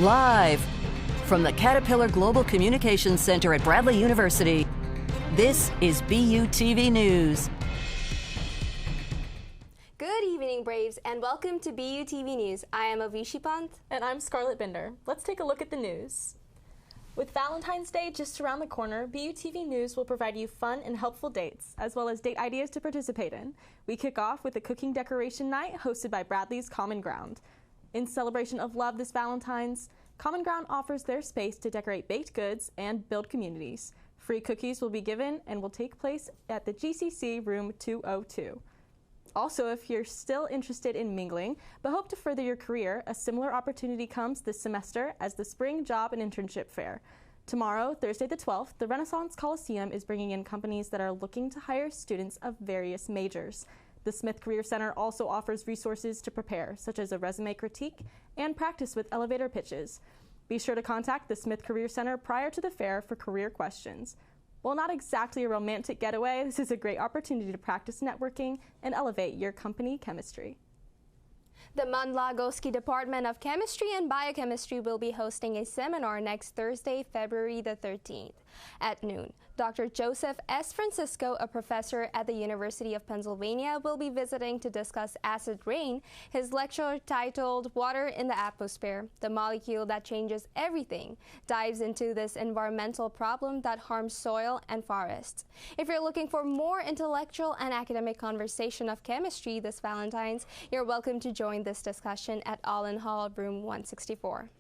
Live from the Caterpillar Global Communications Center at Bradley University, this is BUTV News. Good evening, Braves, and welcome to BUTV News. I am Avishi Pant. And I'm Scarlett Binder. Let's take a look at the news. With Valentine's Day just around the corner, BUTV News will provide you fun and helpful dates, as well as date ideas to participate in. We kick off with a cooking decoration night hosted by Bradley's Common Ground. In celebration of love this Valentine's, Common Ground offers their space to decorate baked goods and build communities. Free cookies will be given and will take place at the GCC Room 202. Also, if you're still interested in mingling but hope to further your career, a similar opportunity comes this semester as the Spring Job and Internship Fair. Tomorrow, Thursday the 12th, the Renaissance Coliseum is bringing in companies that are looking to hire students of various majors. The Smith Career Center also offers resources to prepare, such as a resume critique and practice with elevator pitches. Be sure to contact the Smith Career Center prior to the fair for career questions. While not exactly a romantic getaway, this is a great opportunity to practice networking and elevate your company chemistry. The Manlagoski Department of Chemistry and Biochemistry will be hosting a seminar next Thursday, February the 13th at noon. Dr. Joseph S. Francisco, a professor at the University of Pennsylvania, will be visiting to discuss acid rain. His lecture, titled Water in the Atmosphere, the Molecule That Changes Everything, dives into this environmental problem that harms soil and forests. If you're looking for more intellectual and academic conversation of chemistry this Valentine's, you're welcome to join this discussion at Allen Hall, Room 164.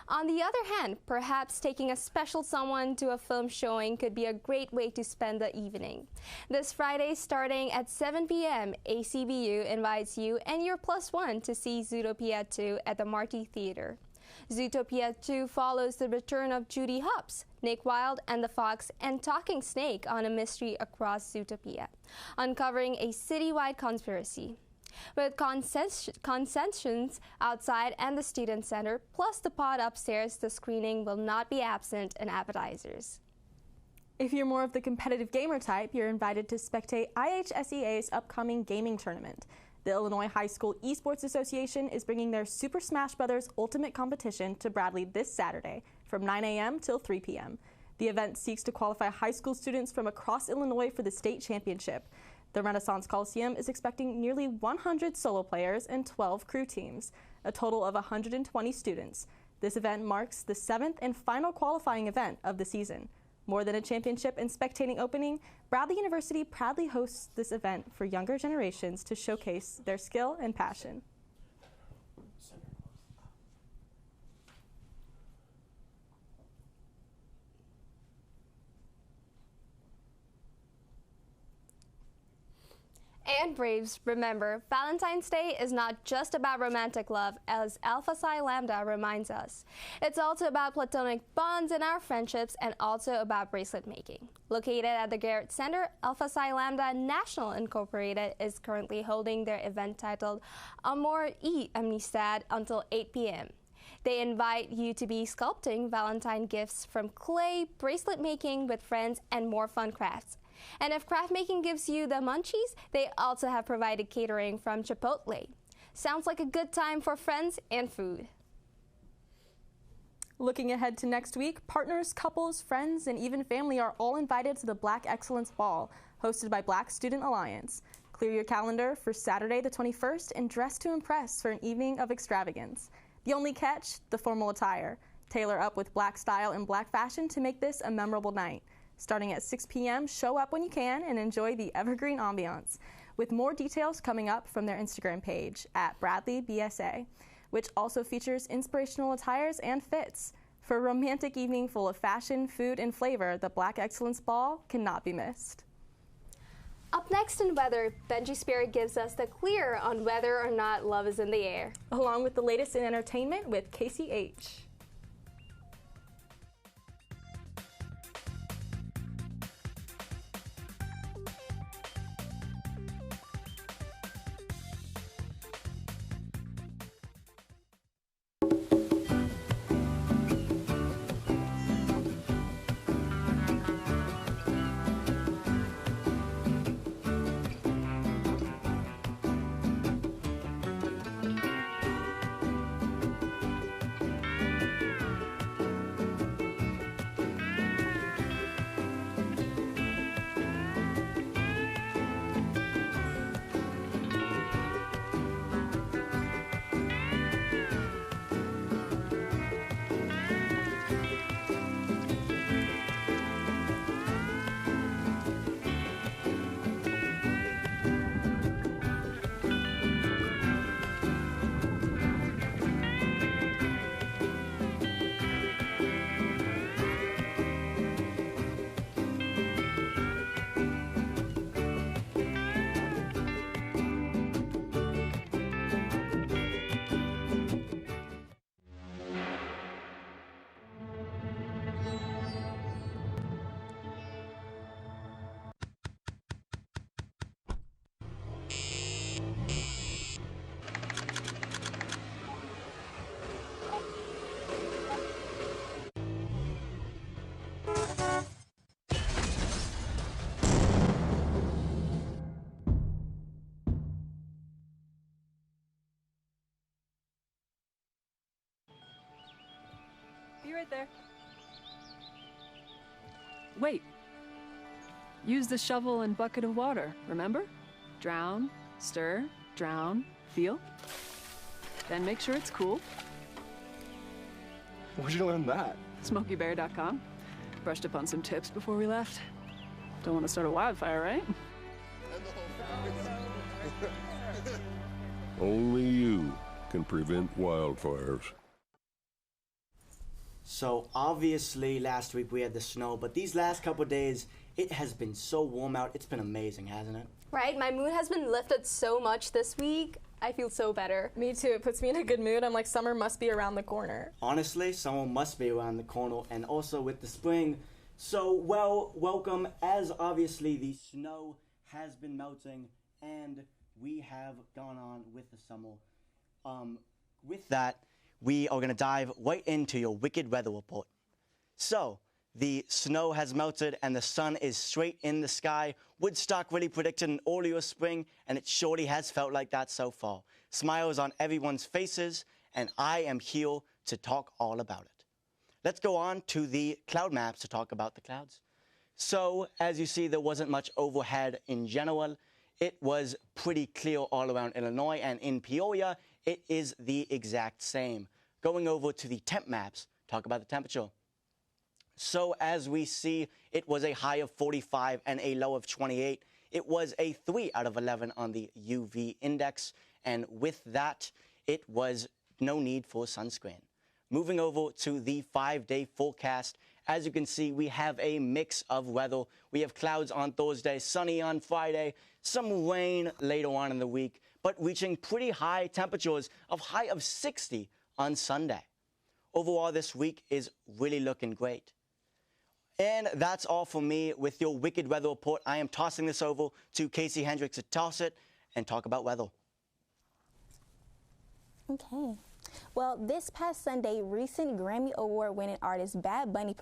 On the other hand, perhaps taking a special someone to a film showing could be a great way to spend the evening. This Friday, starting at 7 p.m., ACBU invites you and your plus one to see Zootopia 2 at the Marti Theater. Zootopia 2 follows the return of Judy Hopps, Nick Wilde and the Fox, and Talking Snake on a mystery across Zootopia, uncovering a citywide conspiracy. With concessions outside and the student center, plus the pod upstairs, the screening will not be absent in appetizers. If you're more of the competitive gamer type, you're invited to spectate IHSEA's upcoming gaming tournament. The Illinois High School Esports Association is bringing their Super Smash Bros. Ultimate competition to Bradley this Saturday from 9 a.m. till 3 p.m. The event seeks to qualify high school students from across Illinois for the state championship. The Renaissance Coliseum is expecting nearly 100 solo players and 12 crew teams, a total of 120 students. This event marks the 7th and final qualifying event of the season. More than a championship and spectating opening, Bradley University proudly hosts this event for younger generations to showcase their skill and passion. And Braves, remember, Valentine's Day is not just about romantic love, as Alpha Psi Lambda reminds us. It's also about platonic bonds in our friendships and also about bracelet making. Located at the Garrett Center, Alpha Psi Lambda National Incorporated is currently holding their event titled Amor y Amistad until 8 p.m. They invite you to be sculpting Valentine gifts from clay, bracelet making with friends, and more fun crafts. And if craft making gives you the munchies, they also have provided catering from Chipotle. Sounds like a good time for friends and food. Looking ahead to next week, partners, couples, friends, and even family are all invited to the Black Excellence Ball, hosted by Black Student Alliance. Clear your calendar for Saturday the 21st and dress to impress for an evening of extravagance. The only catch, the formal attire. Tailor up with Black style and Black fashion to make this a memorable night. Starting at 6 p.m., show up when you can and enjoy the evergreen ambiance, with more details coming up from their Instagram page at BradleyBSA, which also features inspirational attires and fits. For a romantic evening full of fashion, food, and flavor, the Black Excellence Ball cannot be missed. Up next in weather, Benji Spirit gives us the clear on whether or not love is in the air. Along with the latest in entertainment with KCH. there. Wait. Use the shovel and bucket of water, remember? Drown, stir, drown, feel. Then make sure it's cool. Where'd you learn that? SmokeyBear.com. Brushed up on some tips before we left. Don't want to start a wildfire, right? Only you can prevent wildfires. So obviously last week we had the snow, but these last couple days it has been so warm out. It's been amazing, hasn't it? Right, my mood has been lifted so much this week. I feel so better. Me too. It puts me in a good mood. I'm like, summer must be around the corner. Honestly, summer must be around the corner, and also with the spring. So, welcome, as obviously the snow has been melting, and we have gone on with the summer. With that, we are going to dive right into your wicked weather report. So, the snow has melted and the sun is straight in the sky. Woodstock really predicted an earlier spring, and it surely has felt like that so far. Smiles on everyone's faces, and I am here to talk all about it. Let's go on to the cloud maps to talk about the clouds. So, as you see, there wasn't much overhead in general. It was pretty clear all around Illinois, and in Peoria, it is the exact same. Going over to the temp maps, talk about the temperature. So as we see, it was a high of 45 and a low of 28. It was a 3 out of 11 on the UV index. And with that, it was no need for sunscreen. Moving over to the 5-day forecast, as you can see, we have a mix of weather. We have clouds on Thursday, sunny on Friday, some rain later on in the week, but reaching pretty high temperatures of high of 60 on Sunday. Overall, this week is really looking great. And that's all for me with your wicked weather report. I am tossing this over to Casey Hendricks to toss it and talk about weather. Okay. Well, this past Sunday, recent Grammy Award-winning artist Bad Bunny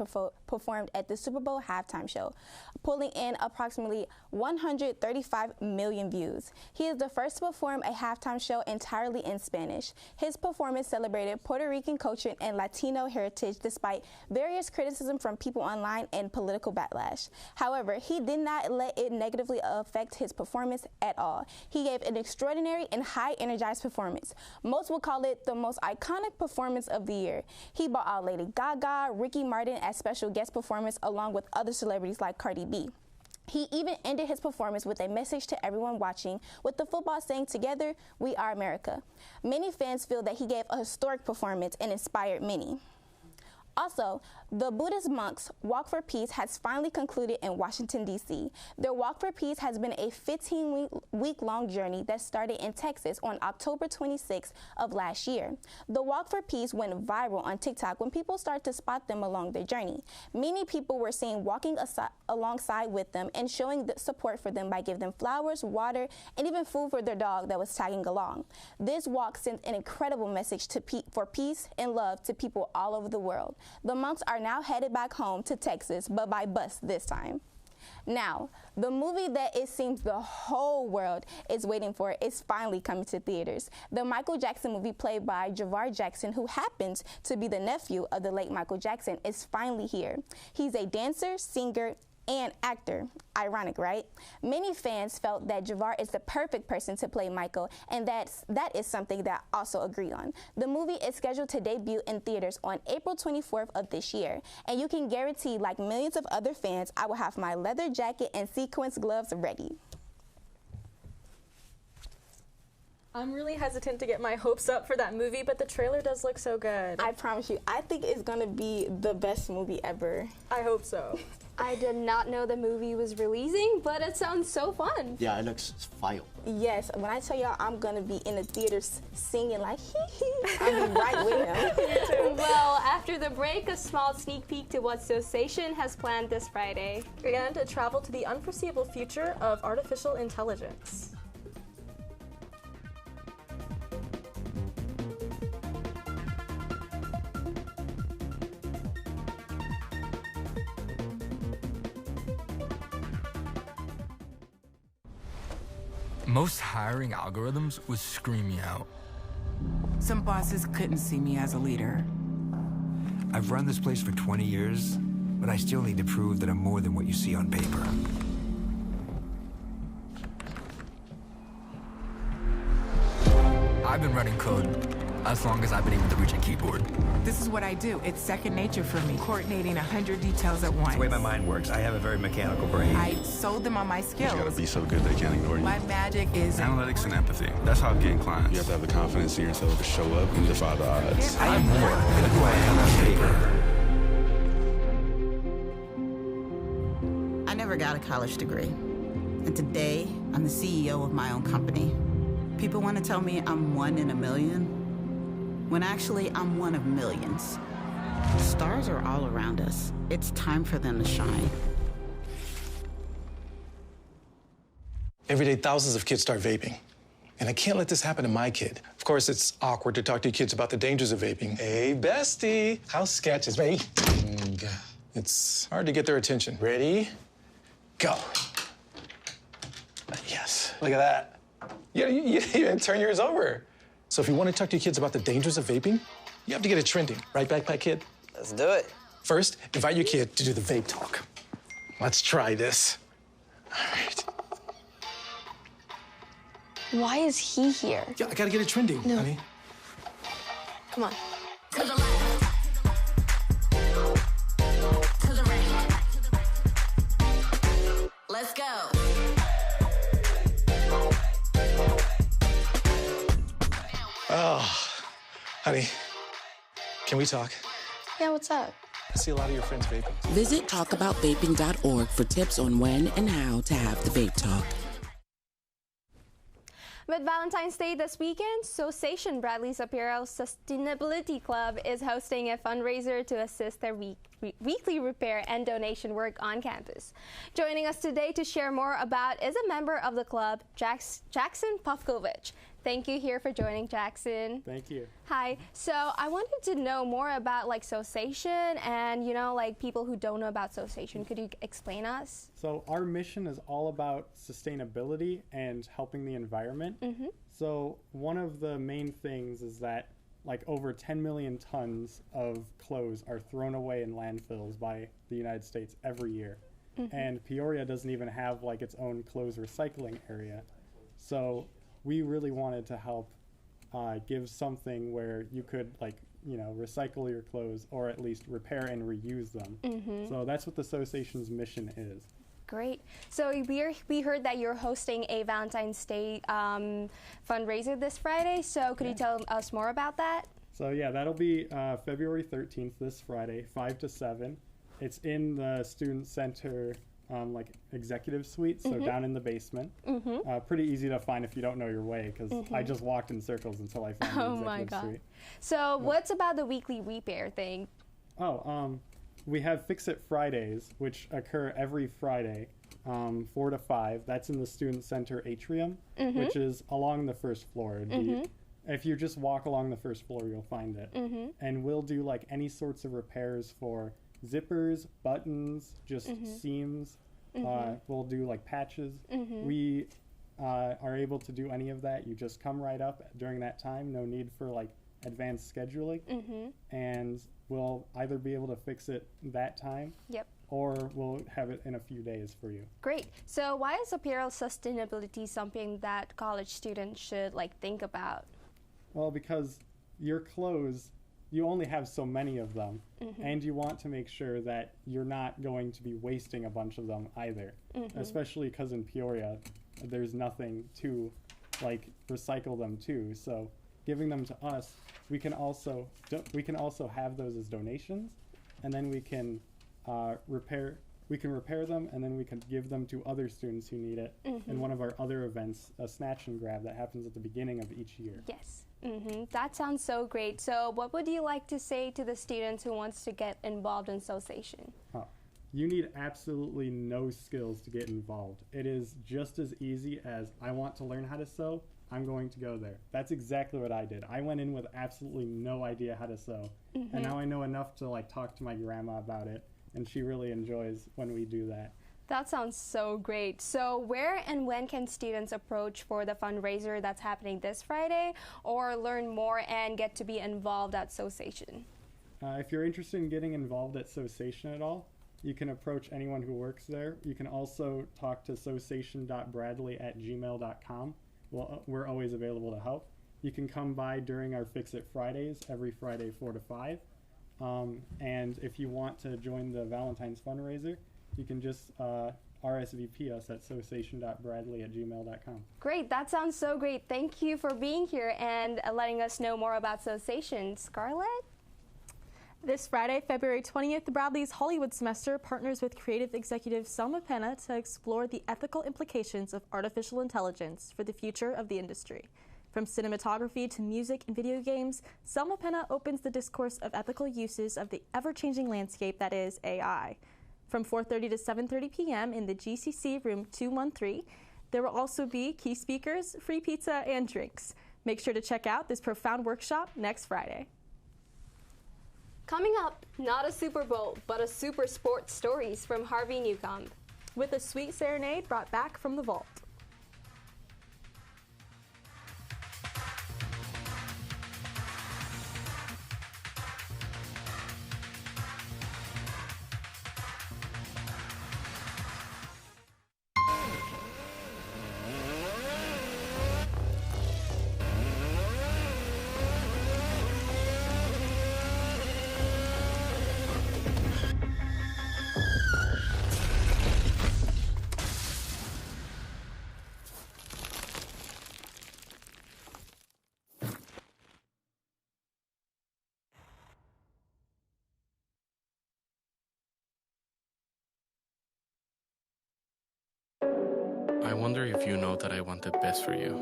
performed at the Super Bowl halftime show, pulling in approximately 135 million views. He is the first to perform a halftime show entirely in Spanish. His performance celebrated Puerto Rican culture and Latino heritage despite various criticism from people online and political backlash. However, he did not let it negatively affect his performance at all. He gave an extraordinary and high-energized performance. Most will call it the most iconic performance of the year. He brought out Lady Gaga, Ricky Martin as special guest performers along with other celebrities like Cardi B. He even ended his performance with a message to everyone watching, with the football saying, "Together, we are America." Many fans feel that he gave a historic performance and inspired many. Also, the Buddhist monks' Walk for Peace has finally concluded in Washington, D.C. Their Walk for Peace has been a 15-week-long journey that started in Texas on October 26th of last year. The Walk for Peace went viral on TikTok when people started to spot them along their journey. Many people were seen walking alongside with them and showing the support for them by giving them flowers, water, and even food for their dog that was tagging along. This walk sent an incredible message for peace and love to people all over the world. The monks are now headed back home to Texas, but by bus this time. Now, the movie that it seems the whole world is waiting for is finally coming to theaters. The Michael Jackson movie, played by Javar Jackson, who happens to be the nephew of the late Michael Jackson, is finally here. He's a dancer, singer, and actor. Ironic, right? Many fans felt that Javar is the perfect person to play Michael, and that is something that I also agree on. The movie is scheduled to debut in theaters on April 24th of this year, and you can guarantee, like millions of other fans, I will have my leather jacket and sequins gloves ready. I'm really hesitant to get my hopes up for that movie, but the trailer does look so good. I promise you, I think it's gonna be the best movie ever. I hope so. I did not know the movie was releasing, but it sounds so fun. Yeah, it looks fire. Yes, when I tell y'all I'm gonna be in the theaters singing like hee hee, I'll be right with him. Well, after the break, a small sneak peek to what Association has planned this Friday. And a travel to the unforeseeable future of artificial intelligence. Most hiring algorithms would scream me out. Some bosses couldn't see me as a leader. I've run this place for 20 years, but I still need to prove that I'm more than what you see on paper. I've been running code as long as I've been able to reach a keyboard. This is what I do. It's second nature for me, coordinating 100 details at once. It's the way my mind works. I have a very mechanical brain. I sold them on my skills. You gotta be so good they can't ignore you. My magic is analytics and empathy. That's how I'm getting clients. You have to have the confidence in yourself to show up and defy the odds. I am more than who I am on paper. I never got a college degree. And today, I'm the CEO of my own company. People want to tell me I'm one in a million, when actually I'm one of millions. Stars are all around us. It's time for them to shine. Every day, thousands of kids start vaping. And I can't let this happen to my kid. Of course, it's awkward to talk to your kids about the dangers of vaping. Hey, bestie, how sketch is vaping? It's hard to get their attention. Ready? Go. Yes, look at that. You didn't even turn yours over. So if you want to talk to your kids about the dangers of vaping, you have to get it trending. Right, Backpack Kid? Let's do it. First, invite your kid to do the vape talk. Let's try this. All right. Why is he here? Yeah, I gotta get it trending, honey. Come on. To the left. To the right. Let's go. Oh, honey, can we talk? Yeah, what's up? I see a lot of your friends vaping. Visit talkaboutvaping.org for tips on when and how to have the vape talk. With Valentine's Day this weekend, Association Bradley's Apparel Sustainability Club is hosting a fundraiser to assist their weekly repair and donation work on campus. Joining us today to share more about is a member of the club, Jackson Pofkovich. Thank you here for joining, Jackson. Thank you. Hi. So I wanted to know more about association and people who don't know about association. Could you explain us? So our mission is all about sustainability and helping the environment. Mm-hmm. So one of the main things is that over 10 million tons of clothes are thrown away in landfills by the United States every year. Mm-hmm. And Peoria doesn't even have its own clothes recycling area. So we really wanted to help give something where you could recycle your clothes or at least repair and reuse them. Mm-hmm. So that's what the association's mission is. Great. So we heard that you're hosting a Valentine's Day fundraiser this Friday. So could you tell us more about that? So yeah, that'll be February 13th, this Friday, 5 to 7. It's in the Student Center executive suite, so down in the basement. Mm-hmm. Pretty easy to find if you don't know your way, because I just walked in circles until I found the executive suite. So what's about the weekly repair thing? We have Fix It Fridays, which occur every Friday, 4 to 5. That's in the Student Center atrium, which is along the first floor. If you just walk along the first floor, you'll find it. And we'll do any sorts of repairs for zippers, buttons, just seams. We'll do patches. We are able to do any of that. You just come right up during that time. No need for advanced scheduling. And we'll either be able to fix it that time. Yep. Or we'll have it in a few days for you. Great. So why is apparel sustainability something that college students should think about? Well, because your clothes, you only have so many of them, and you want to make sure that you're not going to be wasting a bunch of them either, especially because in Peoria, there's nothing to recycle them to. So giving them to us, we can also have those as donations, and then we can repair them, and then we can give them to other students who need it in one of our other events, a snatch and grab that happens at the beginning of each year. Yes. That sounds so great. So what would you like to say to the students who wants to get involved in association? You need absolutely no skills to get involved. It is just as easy as I want to learn how to sew, I'm going to go there. That's exactly what I did. I went in with absolutely no idea how to sew. And now I know enough to talk to my grandma about it, and she really enjoys when we do that. That sounds so great. So where and when can students approach for the fundraiser that's happening this Friday, or learn more and get to be involved at association? If you're interested in getting involved at Sociation at all, you can approach anyone who works there. You can also talk to sociation.bradley@gmail.com. We're always available to help. You can come by during our Fix It Fridays, every Friday 4 to 5. And if you want to join the Valentine's fundraiser, you can just RSVP us at sociation.bradley@gmail.com. Great, that sounds so great. Thank you for being here and letting us know more about Sociation. Scarlett? This Friday, February 20th, the Bradley's Hollywood semester partners with creative executive Selma Penna to explore the ethical implications of artificial intelligence for the future of the industry. From cinematography to music and video games, Selma Penna opens the discourse of ethical uses of the ever-changing landscape that is AI. From 4:30 to 7:30 p.m. in the GCC room 213, there will also be key speakers, free pizza, and drinks. Make sure to check out this profound workshop next Friday. Coming up, not a Super Bowl, but a Super Sports Stories from Harvey Newcomb. With a sweet serenade brought back from the vault. I wonder if you know that I want the best for you.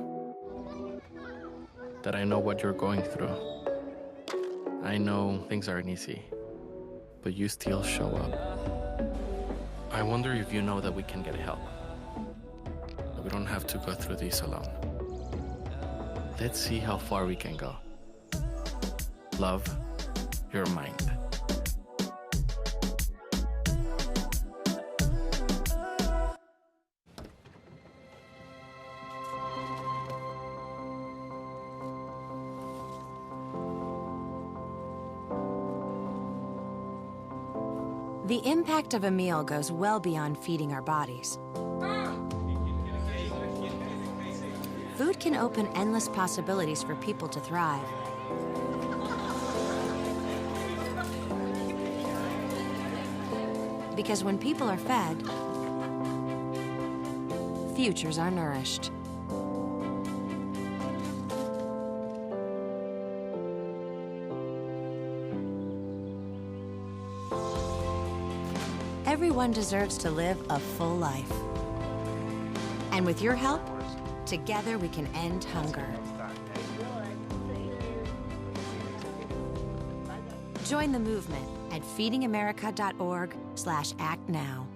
That I know what you're going through. I know things aren't easy, but you still show up. I wonder if you know that we can get help. That we don't have to go through this alone. Let's see how far we can go. Love, your mind. The impact of a meal goes well beyond feeding our bodies. Food can open endless possibilities for people to thrive. Because when people are fed, futures are nourished. Everyone deserves to live a full life. And with your help, together we can end hunger. Join the movement at feedingamerica.org/actnow.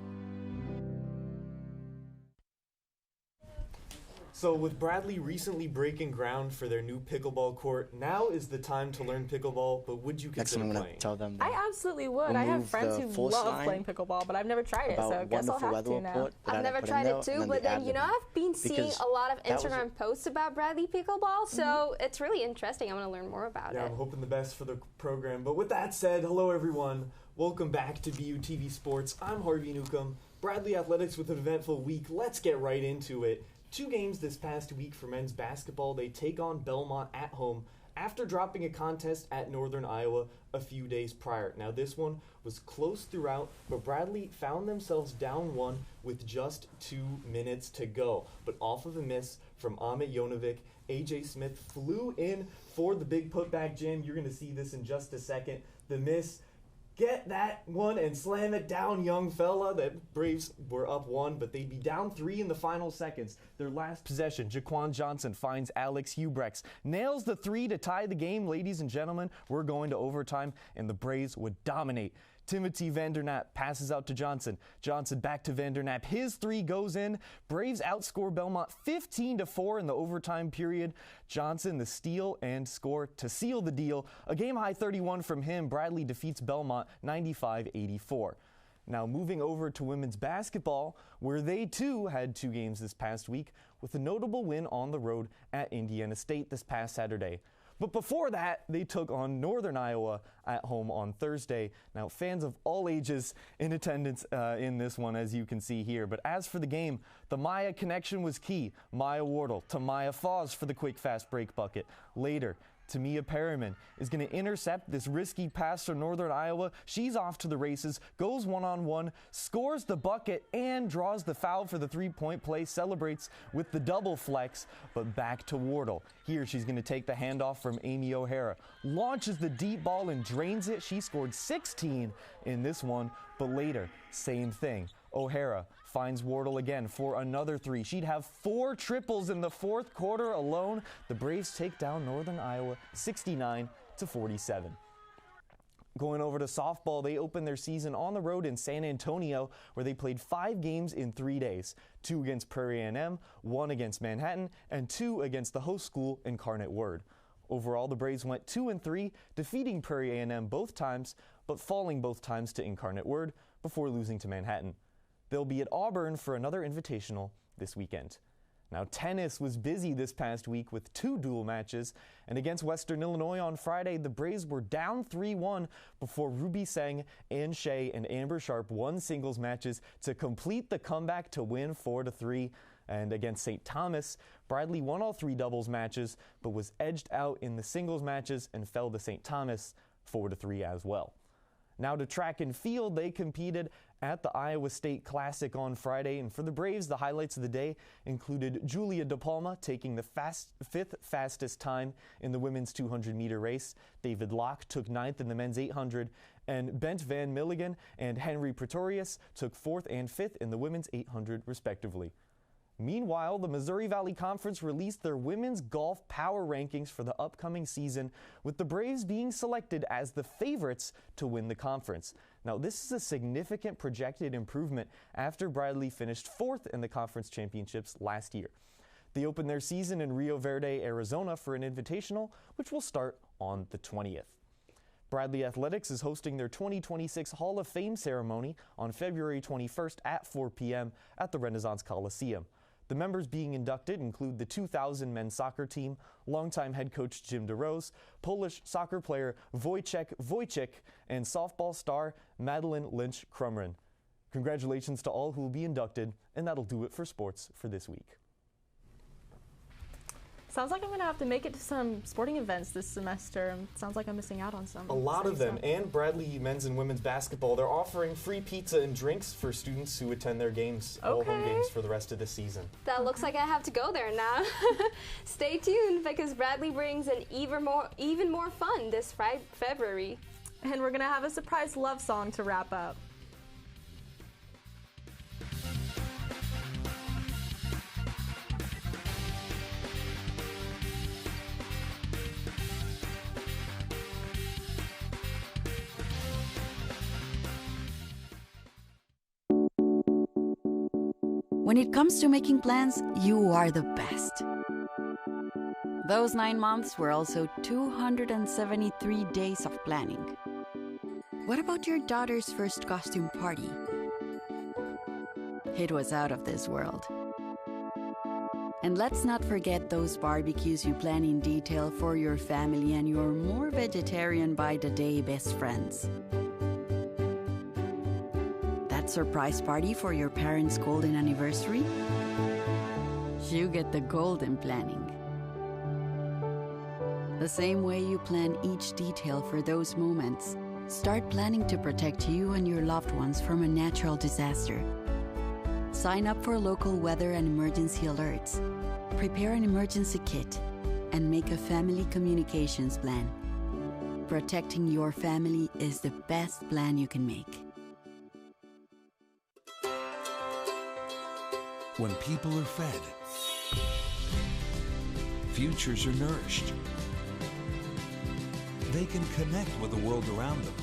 So with Bradley recently breaking ground for their new pickleball court, now is the time to learn pickleball, but would you consider playing? Tell them I absolutely would. I have friends who love playing pickleball, but I've never tried it, so I guess I'll have to now. I've never tried it too, but then, you know, I've been seeing a lot of Instagram posts about Bradley Pickleball, so it's really interesting. I want to learn more about it. I'm hoping the best for the program. But with that said, hello everyone. Welcome back to BUTV Sports. I'm Harvey Newcomb. Bradley Athletics with an eventful week. Let's get right into it. 2 games this past week for men's basketball. They take on Belmont at home after dropping a contest at Northern Iowa a few days prior. Now this one was close throughout, but Bradley found themselves down 1 with just 2 minutes to go. But off of a miss from Amit Jonovic, AJ Smith flew in for the big putback jam. You're going to see this in just a second. The miss, get that one and slam it down, young fella. The Braves were up 1, but they'd be down 3 in the final seconds. Their last possession, Jaquan Johnson finds Alex Hubrex, nails the 3 to tie the game. Ladies and gentlemen, we're going to overtime, and the Braves would dominate. Timothy Vandernap passes out to Johnson. Johnson back to Vandernap. His 3 goes in. Braves outscore Belmont 15-4 in the overtime period. Johnson the steal and score to seal the deal. A game-high 31 from him. Bradley defeats Belmont 95-84. Now moving over to women's basketball, where they too had 2 games this past week with a notable win on the road at Indiana State this past Saturday. But before that, they took on Northern Iowa at home on Thursday. Now, fans of all ages in attendance in this one, as you can see here. But as for the game, the Maya connection was key. Maya Wardle to Maya Foz for the quick, fast break bucket. Later, Tamia Perriman is going to intercept this risky pass to Northern Iowa. She's off to the races, goes one-on-one, scores the bucket, and draws the foul for the three-point play, celebrates with the double flex, but back to Wardle. Here she's going to take the handoff from Amy O'Hara, launches the deep ball and drains it. She scored 16 in this one, but later, same thing. O'Hara finds Wardle again for another three. She'd have 4 triples in the fourth quarter alone. The Braves take down Northern Iowa 69-47. Going over to softball, they opened their season on the road in San Antonio, where they played 5 games in 3 days. 2 against Prairie A&M, 1 against Manhattan, and 2 against the host school, Incarnate Word. Overall, the Braves went 2-3, defeating Prairie A&M both times, but falling both times to Incarnate Word before losing to Manhattan. They'll be at Auburn for another invitational this weekend. Now, tennis was busy this past week with 2 dual matches, and against Western Illinois on Friday, the Braves were down 3-1 before Ruby Seng, Ann Shea, and Amber Sharp won singles matches to complete the comeback to win 4-3. And against St. Thomas, Bradley won all 3 doubles matches, but was edged out in the singles matches and fell to St. Thomas 4-3 as well. Now to track and field, they competed at the Iowa State Classic on Friday, and for the Braves, the highlights of the day included Julia De Palma taking the 5th fastest time in the women's 200-meter race. David Locke took 9th in the men's 800, and Bent Van Milligan and Henry Pretorius took 4th and 5th in the women's 800, respectively. Meanwhile, the Missouri Valley Conference released their women's golf power rankings for the upcoming season, with the Braves being selected as the favorites to win the conference. Now, this is a significant projected improvement after Bradley finished 4th in the conference championships last year. They opened their season in Rio Verde, Arizona for an invitational, which will start on the 20th. Bradley Athletics is hosting their 2026 Hall of Fame ceremony on February 21st at 4 p.m. at the Renaissance Coliseum. The members being inducted include the 2000 men's soccer team, longtime head coach Jim DeRose, Polish soccer player Wojciech Wojcik, and softball star Madeline Lynch-Krumrin. Congratulations to all who will be inducted, and that'll do it for sports for this week. Sounds like I'm going to have to make it to some sporting events this semester. Sounds like I'm missing out on some. A lot of them. And Bradley men's and women's basketball, they're offering free pizza and drinks for students who attend their games, all home games for the rest of the season. That looks like I have to go there now. Stay tuned because Bradley brings an even more fun this February. And we're going to have a surprise love song to wrap up. When it comes to making plans, you are the best. Those 9 months were also 273 days of planning. What about your daughter's first costume party? It was out of this world. And let's not forget those barbecues you plan in detail for your family and your more vegetarian by the day best friends. Surprise party for your parents' golden anniversary? You get the golden planning. The same way you plan each detail for those moments, start planning to protect you and your loved ones from a natural disaster. Sign up for local weather and emergency alerts. Prepare an emergency kit and make a family communications plan. Protecting your family is the best plan you can make. When people are fed, futures are nourished. They can connect with the world around them,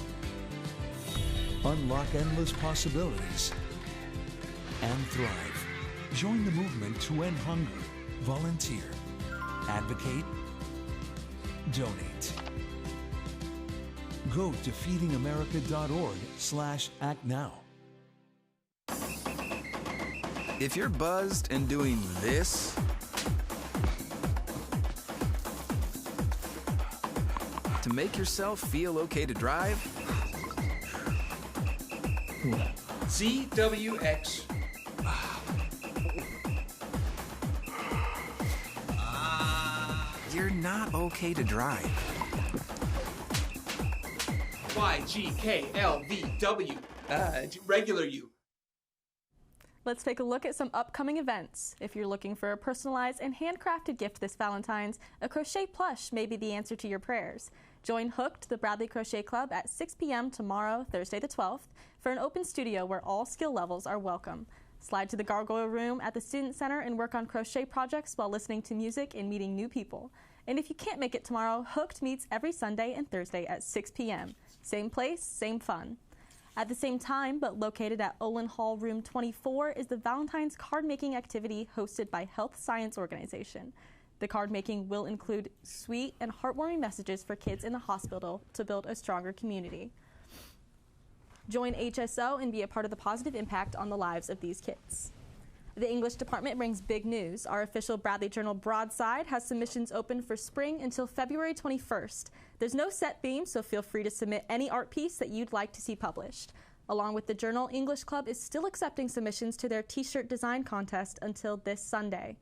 unlock endless possibilities, and thrive. Join the movement to end hunger. Volunteer. Advocate. Donate. Go to feedingamerica.org/act now. If you're buzzed and doing this, to make yourself feel okay to drive? CWX. You're not okay to drive. YGKLVW. Regular you. Let's take a look at some upcoming events. If you're looking for a personalized and handcrafted gift this Valentine's, a crochet plush may be the answer to your prayers. Join Hooked, the Bradley Crochet Club, at 6 p.m. tomorrow, Thursday the 12th, for an open studio where all skill levels are welcome. Slide to the Gargoyle Room at the Student Center and work on crochet projects while listening to music and meeting new people. And if you can't make it tomorrow, Hooked meets every Sunday and Thursday at 6 p.m. Same place, same fun. At the same time, but located at Olin Hall Room 24, is the Valentine's card making activity hosted by Health Science Organization. The card making will include sweet and heartwarming messages for kids in the hospital to build a stronger community. Join HSO and be a part of the positive impact on the lives of these kids. The English department brings big news. Our official Bradley Journal broadside has submissions open for spring until February 21st. There's no set theme, so feel free to submit any art piece that you'd like to see published. Along with the Journal, English Club is still accepting submissions to their t-shirt design contest until this Sunday.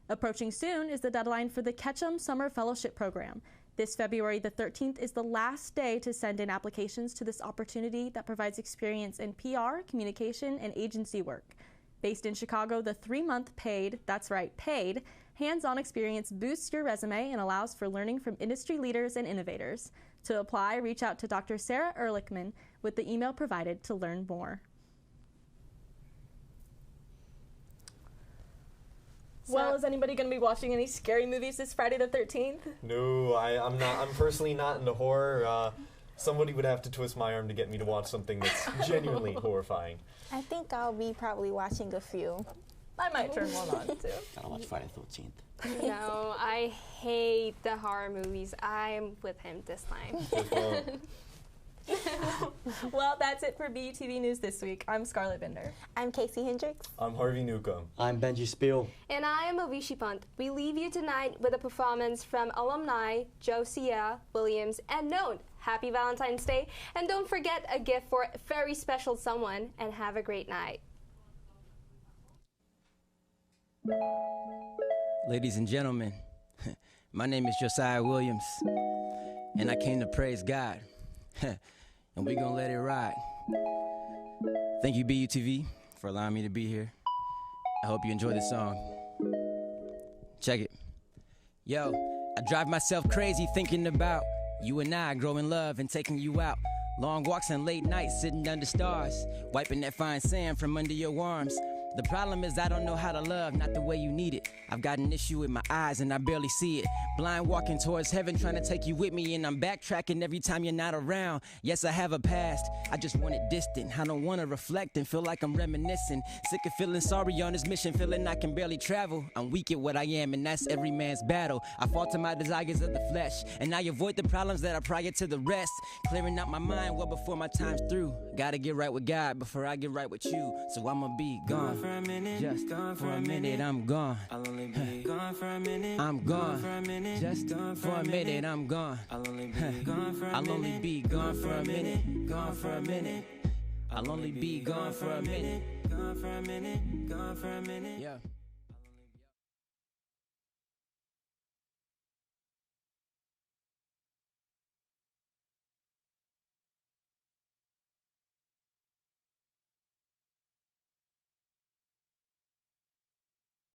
Approaching soon is the deadline for the Ketchum Summer Fellowship Program. This February the 13th is the last day to send in applications to this opportunity that provides experience in PR, communication, and agency work. Based in Chicago, the 3-month paid, that's right, paid, hands-on experience boosts your resume and allows for learning from industry leaders and innovators. To apply, reach out to Dr. Sarah Ehrlichman with the email provided to learn more. Well, is anybody going to be watching any scary movies this Friday the 13th? No, I'm not. I'm personally not into horror. Somebody would have to twist my arm to get me to watch something that's genuinely horrifying. I think I'll be probably watching a few. I might turn one on, too. Gotta watch Friday the 13th. No, I hate the horror movies. I'm with him this time. Well, that's it for BUTV News this week. I'm Scarlett Binder. I'm Casey Hendricks. I'm Harvey Newcomb. I'm Benji Spiel. And I am Avishi Pant. We leave you tonight with a performance from alumni Josiah Williams and Note. Happy Valentine's Day, and don't forget a gift for a very special someone, and have a great night. Ladies and gentlemen, my name is Josiah Williams, and I came to praise God, and we're gonna let it ride. Thank you, BUTV, for allowing me to be here. I hope you enjoy this song. Check it. Yo, I drive myself crazy thinking about you and I growing love and taking you out. Long walks and late nights sitting under stars, wiping that fine sand from under your arms. The problem is I don't know how to love, not the way you need it. I've got an issue with my eyes and I barely see it. Blind walking towards heaven, trying to take you with me, and I'm backtracking every time you're not around. Yes, I have a past, I just want it distant. I don't want to reflect and feel like I'm reminiscing. Sick of feeling sorry on this mission, feeling I can barely travel. I'm weak at what I am, and that's every man's battle. I fall to my desires of the flesh, and I avoid the problems that are prior to the rest. Clearing out my mind well before my time's through. Gotta get right with God before I get right with you. So I'ma be gone for a minute, just gone for a minute, I'm gone. I'll only be gone for a minute, I'm gone for a minute, just for a minute, I'm gone. I'll only be gone for a minute, I'll only be gone for a minute, gone for a minute. I'll only be gone for a minute, gone for a minute, gone for a minute. Yeah.